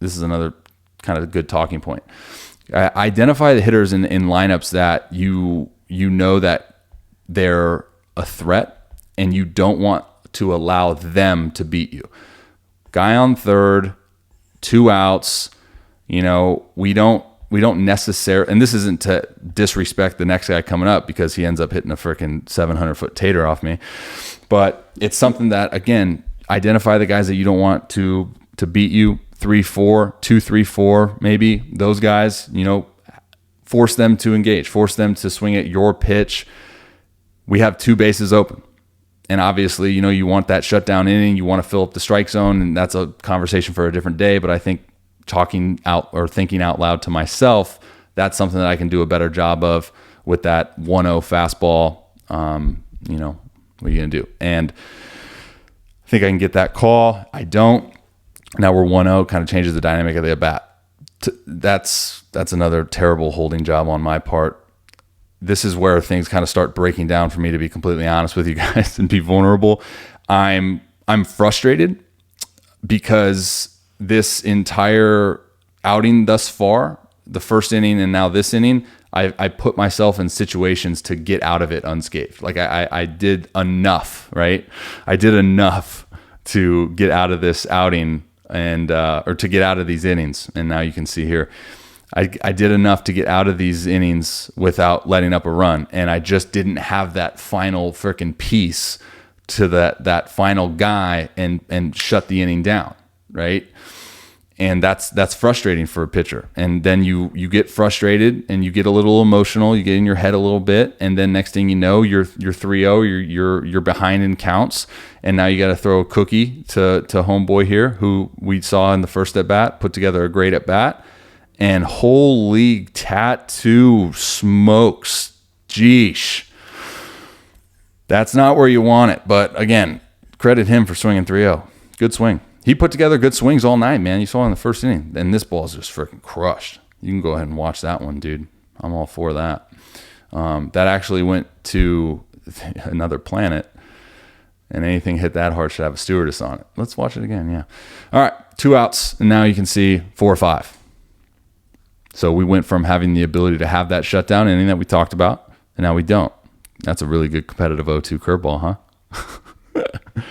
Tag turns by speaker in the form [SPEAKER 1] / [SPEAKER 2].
[SPEAKER 1] this is another kind of good talking point. Identify the hitters in lineups that you know that they're a threat and you don't want to allow them to beat you. Guy on third, 2 outs. We don't necessarily, and this isn't to disrespect the next guy coming up because he ends up hitting a freaking 700-foot tater off me, but it's something that, again, identify the guys that you don't want to beat you. 3-4, 2-3-4, maybe those guys, force them to engage, force them to swing at your pitch. We have 2 bases open. And obviously, you want that shutdown inning, you want to fill up the strike zone, and that's a conversation for a different day. But I think talking out or thinking out loud to myself, that's something that I can do a better job of with that 1-0 fastball. What are you going to do? And I think I can get that call. I don't. Now we're 1-0, kind of changes the dynamic of the at-bat. That's another terrible holding job on my part. This is where things kind of start breaking down for me, to be completely honest with you guys and be vulnerable. I'm frustrated because this entire outing thus far, the first inning and now this inning, I put myself in situations to get out of it unscathed. Like I did enough, right? I did enough to get out of this outing and or to get out of these innings. And now you can see here, I did enough to get out of these innings without letting up a run. And I just didn't have that final freaking piece to that final guy and shut the inning down, right? And that's frustrating for a pitcher. And then you get frustrated and you get a little emotional, you get in your head a little bit, and then next thing you know, you're 3-0, you're behind in counts, and now you got to throw a cookie to homeboy here, who we saw in the first at bat, put together a great at bat, and holy tattoo smokes, geesh. That's not where you want it, but again, credit him for swinging 3-0. Good swing. He put together good swings all night, man. You saw in the first inning. And this ball is just freaking crushed. You can go ahead and watch that one, dude. I'm all for that. That actually went to another planet. And anything hit that hard should have a stewardess on it. Let's watch it again, yeah. All right, 2 outs. And now you can see 4-5. So we went from having the ability to have that shutdown inning that we talked about, and now we don't. That's a really good competitive 0-2 curveball, huh?